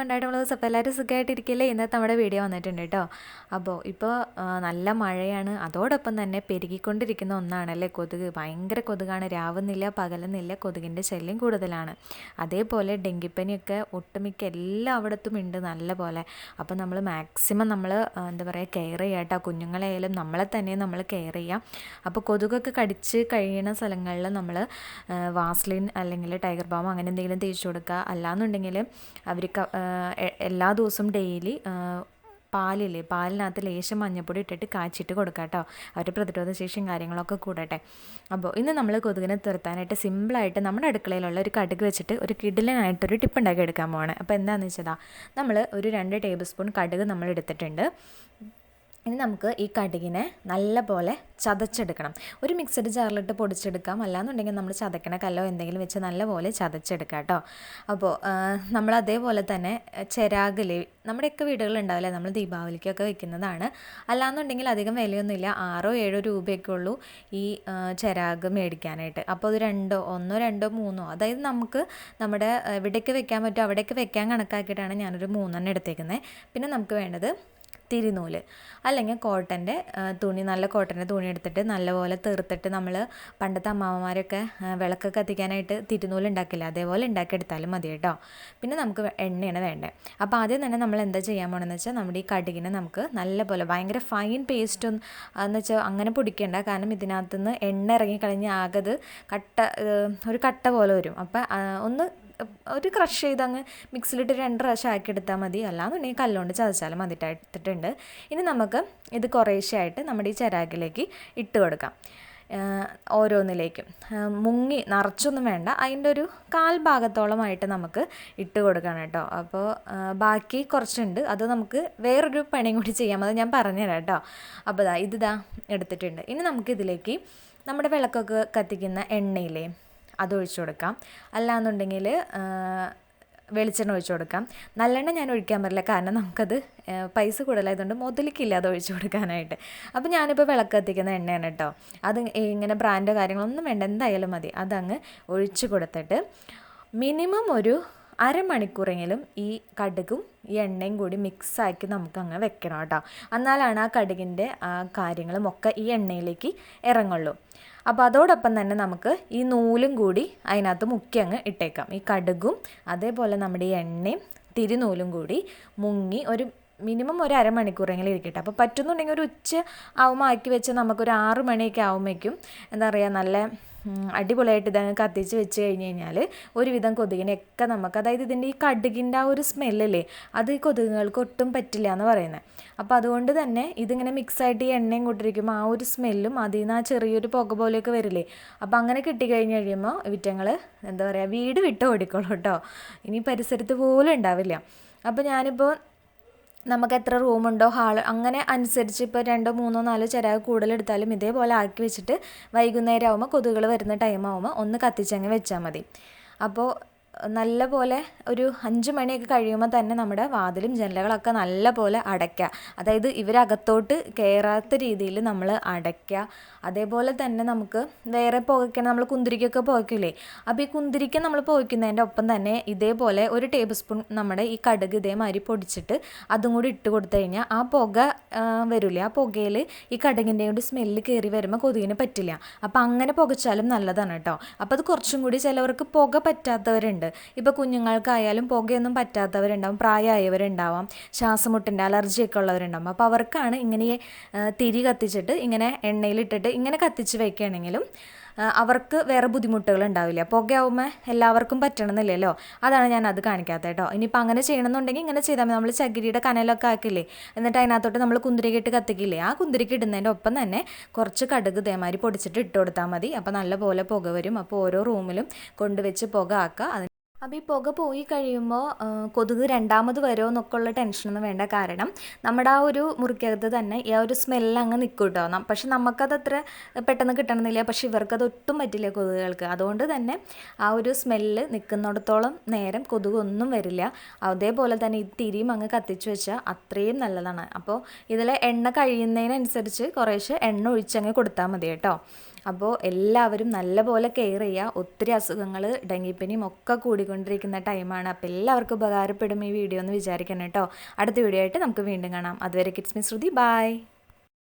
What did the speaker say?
ഉണ്ടായിട്ടുള്ളത്. അപ്പോൾ എല്ലാവരും സുഖമായിട്ടിരിക്കില്ലേ? ഇന്നത്തെ നമ്മുടെ വീഡിയോ വന്നിട്ടുണ്ട് കേട്ടോ. അപ്പോൾ ഇപ്പോൾ നല്ല മഴയാണ്, അതോടൊപ്പം തന്നെ പെരുകിക്കൊണ്ടിരിക്കുന്ന ഒന്നാണല്ലേ കൊതുക്. ഭയങ്കര കൊതുകാണ്, രാവുന്നില്ല പകലുന്നില്ല, കൊതുകിൻ്റെ ശല്യം കൂടുതലാണ്. അതേപോലെ ഡെങ്കിപ്പനിയൊക്കെ ഒട്ടുമിക്ക എല്ലായിടത്തും ഉണ്ട് നല്ല പോലെ. അപ്പോൾ നമ്മൾ മാക്സിമം നമ്മൾ എന്താ പറയുക കെയർ ചെയ്യുക കേട്ടോ. കുഞ്ഞുങ്ങളെയായാലും നമ്മളെ തന്നെ നമ്മൾ കെയർ ചെയ്യുക. അപ്പോൾ കൊതുകൊക്കെ കടിച്ച് കഴിയുന്ന സ്ഥലങ്ങളിൽ നമ്മൾ വാസ്ലിൻ അല്ലെങ്കിൽ ടൈഗർ ബാം അങ്ങനെ എന്തെങ്കിലും തേച്ച് കൊടുക്കുക. അല്ലാന്നുണ്ടെങ്കിൽ അവർക്ക് എല്ലാ ദിവസവും ഡെയിലി പാലിനകത്ത് ലേശം മഞ്ഞൾപ്പൊടി ഇട്ടിട്ട് കാച്ചിട്ട് കൊടുക്കാം കേട്ടോ. അവരുടെ പ്രതിരോധ ശേഷിയും കാര്യങ്ങളൊക്കെ കൂടട്ടെ. അപ്പോൾ ഇന്ന് നമ്മൾ കൊതുകിനെ തുരത്താനായിട്ട് സിമ്പിളായിട്ട് നമ്മുടെ അടുക്കളയിലുള്ള ഒരു കടുക് വെച്ചിട്ട് ഒരു കിടിലനായിട്ടൊരു ടിപ്പ് ഉണ്ടാക്കി എടുക്കാൻ പോവാണ്. അപ്പോൾ എന്താണെന്ന് വെച്ചാൽ നമ്മൾ ഒരു 2 ടേബിൾ സ്പൂൺ കടുക് നമ്മൾ എടുത്തിട്ടുണ്ട്. ഇനി നമുക്ക് ഈ കടുകിനെ നല്ല പോലെ ചതച്ചെടുക്കണം. ഒരു മിക്സഡ് ജാറിലിട്ട് പൊടിച്ചെടുക്കാം, അല്ലാന്നുണ്ടെങ്കിൽ നമ്മൾ ചതക്കണ കല്ലോ എന്തെങ്കിലും വെച്ച് നല്ലപോലെ ചതച്ചെടുക്കാം കേട്ടോ. അപ്പോൾ നമ്മൾ അതേപോലെ തന്നെ ചിരാഗിൽ നമ്മുടെയൊക്കെ വീടുകളുണ്ടാവില്ലേ, നമ്മൾ ദീപാവലിക്കൊക്കെ വെക്കുന്നതാണ്. അല്ലാന്നുണ്ടെങ്കിൽ അധികം വിലയൊന്നുമില്ല, 6-7 രൂപയൊക്കെ ഉള്ളൂ ഈ ചിരാഗ് മേടിക്കാനായിട്ട്. അപ്പോൾ അത് 1, 2, 3 അതായത് നമുക്ക് നമ്മുടെ എവിടെയൊക്കെ വെക്കാൻ പറ്റുമോ അവിടെയൊക്കെ വെക്കാൻ കണക്കാക്കിയിട്ടാണ് ഞാനൊരു 3 എടുത്തേക്കുന്നത്. പിന്നെ നമുക്ക് വേണ്ടത് തിരിനൂല് അല്ലെങ്കിൽ കോട്ടൻ്റെ തുണി, നല്ല കോട്ടൻ്റെ തുണി എടുത്തിട്ട് നല്ലപോലെ തീർത്തിട്ട് നമ്മൾ പണ്ടത്തെ അമ്മാവന്മാരൊക്കെ വിളക്ക് കത്തിക്കാനായിട്ട് തിരുനൂല് ഉണ്ടാക്കില്ല, അതേപോലെ ഉണ്ടാക്കിയെടുത്താലും മതി കേട്ടോ. പിന്നെ നമുക്ക് എണ്ണയാണ് വേണ്ടത്. അപ്പോൾ ആദ്യം തന്നെ നമ്മൾ എന്താ ചെയ്യാൻ പോകണമെന്ന് വെച്ചാൽ നമ്മുടെ ഈ കടുകിനെ നമുക്ക് നല്ലപോലെ ഭയങ്കര ഫൈൻ പേസ്റ്റ് എന്ന് വെച്ചാൽ അങ്ങനെ പൊടിക്കേണ്ട, കാരണം ഇതിനകത്തുനിന്ന് എണ്ണ ഇറങ്ങിക്കഴിഞ്ഞ് ആകത് ഒരു കട്ട പോലെ വരും. അപ്പോൾ ഒരു ക്രഷ് ചെയ്ത് അങ്ങ് മിക്സിയിലിട്ട് 2 പ്രാവശ്യം ആക്കിയെടുത്താൽ മതി, അല്ലാന്നുണ്ടെങ്കിൽ കല്ലുകൊണ്ട് ചതച്ചാലും മതിയിട്ടിട്ടുണ്ട്. ഇനി നമുക്ക് ഇത് കുറേശ്ശെയായിട്ട് നമ്മുടെ ഈ ചിരാഗിലേക്ക് ഇട്ട് കൊടുക്കാം. ഓരോന്നിലേക്കും മുങ്ങി നിറച്ചൊന്നും വേണ്ട, അതിൻ്റെ ഒരു 1/4 ഭാഗത്തോളമായിട്ട് നമുക്ക് ഇട്ട് കൊടുക്കണം കേട്ടോ. അപ്പോൾ ബാക്കി കുറച്ചുണ്ട്, അത് നമുക്ക് വേറൊരു പണിയും കൂടി ചെയ്യാം, അത് ഞാൻ പറഞ്ഞുതരാം കേട്ടോ. അപ്പോൾ ഇതാ എടുത്തിട്ടുണ്ട്. ഇനി നമുക്കിതിലേക്ക് നമ്മുടെ വിളക്കൊക്കെ കത്തിക്കുന്ന എണ്ണയിലേ അതൊഴിച്ചു കൊടുക്കാം, അല്ലാന്നുണ്ടെങ്കിൽ വെളിച്ചെണ്ണ ഒഴിച്ചു കൊടുക്കാം. നല്ലെണ്ണ ഞാൻ ഒഴിക്കാൻ പറ്റില്ല, കാരണം നമുക്കത് പൈസ കൂടുതലായതുകൊണ്ട് മുതലിക്കില്ല അത് ഒഴിച്ചു കൊടുക്കാനായിട്ട്. അപ്പോൾ ഞാനിപ്പോൾ വിളക്ക് കത്തിക്കുന്ന എണ്ണയാണ് കേട്ടോ. അത് ഇങ്ങനെ ബ്രാൻഡോ കാര്യങ്ങളൊന്നും വേണ്ട, എന്തായാലും മതി. അതങ്ങ് ഒഴിച്ചു കൊടുത്തിട്ട് മിനിമം ഒരു അരമണിക്കൂറെങ്കിലും ഈ കടുകും ഈ എണ്ണയും കൂടി മിക്സാക്കി നമുക്കങ്ങ് വെക്കണം കേട്ടോ. എന്നാലാണ് ആ കടുകിൻ്റെ കാര്യങ്ങളും ഒക്കെ ഈ എണ്ണയിലേക്ക് ഇറങ്ങുള്ളൂ. അപ്പോൾ അതോടൊപ്പം തന്നെ നമുക്ക് ഈ നൂലും കൂടി അതിനകത്ത് മുക്കി അങ്ങ് ഇട്ടേക്കാം. ഈ കടുകും അതേപോലെ നമ്മുടെ ഈ എണ്ണയും തിരുനൂലും കൂടി മുങ്ങി ഒരു മിനിമം ഒരു അരമണിക്കൂറെങ്കിലും ഇരിക്കട്ടെ. അപ്പോൾ പറ്റുന്നുണ്ടെങ്കിൽ ഒരു ഉച്ച ആവുമ്പോൾ ആക്കി വെച്ച് നമുക്കൊരു 6 മണിയൊക്കെ ആവുമ്പോഴേക്കും എന്താ പറയുക നല്ല അടിപൊളിയായിട്ട് ഇതങ്ങ് കത്തിച്ച് വെച്ച് കഴിഞ്ഞ് കഴിഞ്ഞാൽ ഒരുവിധം കൊതുകിനെയൊക്കെ നമുക്ക്, അതായത് ഇതിൻ്റെ ഈ കടുകിൻ്റെ ആ ഒരു സ്മെല്ലല്ലേ, അത് ഈ കൊതുകുകൾക്ക് ഒട്ടും പറ്റില്ല എന്ന് പറയുന്നത്. അപ്പോൾ അതുകൊണ്ട് തന്നെ ഇതിങ്ങനെ മിക്സായിട്ട് ഈ എണ്ണയും കൊണ്ടിരിക്കുമ്പോൾ ആ ഒരു സ്മെല്ലും അതിൽ നിന്ന് ആ ചെറിയൊരു പുക പോലെയൊക്കെ വരില്ലേ, അപ്പോൾ അങ്ങനെ കിട്ടിക്കഴിഞ്ഞ് കഴിയുമ്പോൾ വിറ്റങ്ങൾ എന്താ പറയുക വീട് വിട്ട് ഓടിക്കോളൂ കേട്ടോ. ഇനി പരിസരത്ത് പോലും ഉണ്ടാവില്ല. അപ്പോൾ ഞാനിപ്പോൾ നമുക്ക് എത്ര റൂമുണ്ടോ ഹാൾ അങ്ങനെ അനുസരിച്ച് ഇപ്പോൾ 2, 3, 4 ചിരാഗ് കൂടുതലെടുത്താലും ഇതേപോലെ ആക്കി വെച്ചിട്ട് വൈകുന്നേരം ആകുമ്പോൾ കൊതുകുകൾ വരുന്ന ടൈം ആകുമ്പോൾ ഒന്ന് കത്തിച്ചങ്ങ് വെച്ചാൽ മതി. അപ്പോൾ നല്ല പോലെ ഒരു 5 മണിയൊക്കെ കഴിയുമ്പോൾ തന്നെ നമ്മുടെ വാതിലും ജനലുകളൊക്കെ നല്ല പോലെ അടയ്ക്കുക, അതായത് ഇവരകത്തോട്ട് കയറാത്ത രീതിയിൽ നമ്മൾ അടയ്ക്കുക. അതേപോലെ തന്നെ നമുക്ക് വേറെ പുകയ്ക്കണം, നമ്മൾ കുന്തിരിക്കൊക്കെ പുകയ്ക്കില്ലേ, അപ്പോൾ ഈ കുന്തിരിക്ക നമ്മൾ പുകയ്ക്കുന്നതിൻ്റെ ഒപ്പം തന്നെ ഇതേപോലെ 1 ടേബിൾ സ്പൂൺ നമ്മുടെ ഈ കടുക് ഇതേമാതിരി പൊടിച്ചിട്ട് അതും കൂടി ഇട്ട് കൊടുത്തു കഴിഞ്ഞാൽ ആ പുക വരില്ലേ, ആ പുകയിൽ ഈ കടുകിൻ്റെ കൂടി സ്മെല്ല് കയറി വരുമ്പോൾ കൊതുകിന് പറ്റില്ല. അപ്പോൾ അങ്ങനെ പുകച്ചാലും നല്ലതാണ് കേട്ടോ. അപ്പോൾ അത് കുറച്ചും കൂടി ചിലവർക്ക് പുക പറ്റാത്തവരുണ്ട്, ഇപ്പോൾ കുഞ്ഞുങ്ങൾക്കായാലും പുകയൊന്നും പറ്റാത്തവരുണ്ടാവും, പ്രായമായവരുണ്ടാവാം, ശ്വാസമുട്ടിൻ്റെ അലർജിയൊക്കെ ഉള്ളവരുണ്ടാവും. അപ്പോൾ അവർക്കാണ് ഇങ്ങനെ തിരി കത്തിച്ചിട്ട് ഇങ്ങനെ എണ്ണയിലിട്ടിട്ട് ഇങ്ങനെ കത്തിച്ച് വയ്ക്കുകയാണെങ്കിലും അവർക്ക് വേറെ ബുദ്ധിമുട്ടുകൾ ഉണ്ടാവില്ല. പുകയാവുമ്പോൾ എല്ലാവർക്കും പറ്റണമെന്നില്ലല്ലോ, അതാണ് ഞാൻ അത് കാണിക്കാത്തത് കേട്ടോ. ഇനിയിപ്പോൾ അങ്ങനെ ചെയ്യണമെന്നുണ്ടെങ്കിൽ ഇങ്ങനെ ചെയ്താൽ മതി. നമ്മൾ ചകിരിയുടെ കനലൊക്കെ ആക്കില്ലേ, എന്നിട്ട് അതിനകത്തോട്ട് നമ്മൾ കുന്തിരിക്കിട്ട് കത്തിക്കില്ലേ, ആ കുന്തിരിക്ക് ഇടുന്നതിൻ്റെ ഒപ്പം തന്നെ കുറച്ച് കടുക് ഇതേമാതിരി പൊടിച്ചിട്ട് ഇട്ട് കൊടുത്താൽ മതി. അപ്പോൾ നല്ലപോലെ പുക വരും. അപ്പോൾ ഓരോ റൂമിലും കൊണ്ടുവച്ച് പുക ആക്കുക. അപ്പോൾ ഈ പുക പോയി കഴിയുമ്പോൾ കൊതുക് രണ്ടാമത് വരുമോ എന്നൊക്കെ ഉള്ള ടെൻഷനൊന്നും വേണ്ട, കാരണം നമ്മുടെ ആ ഒരു മുറിക്കകത്ത് തന്നെ ഈ ആ ഒരു സ്മെല്ല് അങ്ങ് നിൽക്കും കേട്ടോ. പക്ഷെ നമുക്കത് അത്ര പെട്ടെന്ന് കിട്ടണമെന്നില്ല, പക്ഷെ ഇവർക്കത് ഒട്ടും പറ്റില്ല കൊതുകുകൾക്ക്. അതുകൊണ്ട് തന്നെ ആ ഒരു സ്മെല്ല് നിൽക്കുന്നിടത്തോളം നേരം കൊതുകൊന്നും വരില്ല. അതേപോലെ തന്നെ ഈ തിരിയും അങ്ങ് കത്തിച്ച് വെച്ചാൽ അത്രയും നല്ലതാണ്. അപ്പോൾ ഇതിൽ എണ്ണ കഴിയുന്നതിനനുസരിച്ച് കുറേശ്ശെ എണ്ണ ഒഴിച്ചങ്ങ് കൊടുത്താൽ മതി കേട്ടോ. അപ്പോൾ എല്ലാവരും നല്ലപോലെ കെയർ ചെയ്യുക. ഒത്തിരി അസുഖങ്ങൾ ഡെങ്കിപ്പനിയും ഒക്കെ കൂടിക്കൊണ്ടിരിക്കുന്ന ടൈമാണ്. അപ്പോൾ എല്ലാവർക്കും ഉപകാരപ്പെടും ഈ വീഡിയോ എന്ന് വിചാരിക്കണം കേട്ടോ. അടുത്ത വീഡിയോ ആയിട്ട് നമുക്ക് വീണ്ടും കാണാം. അതുവരെ കിഡ്സ് മിസ് ശ്രുതി, ബൈ.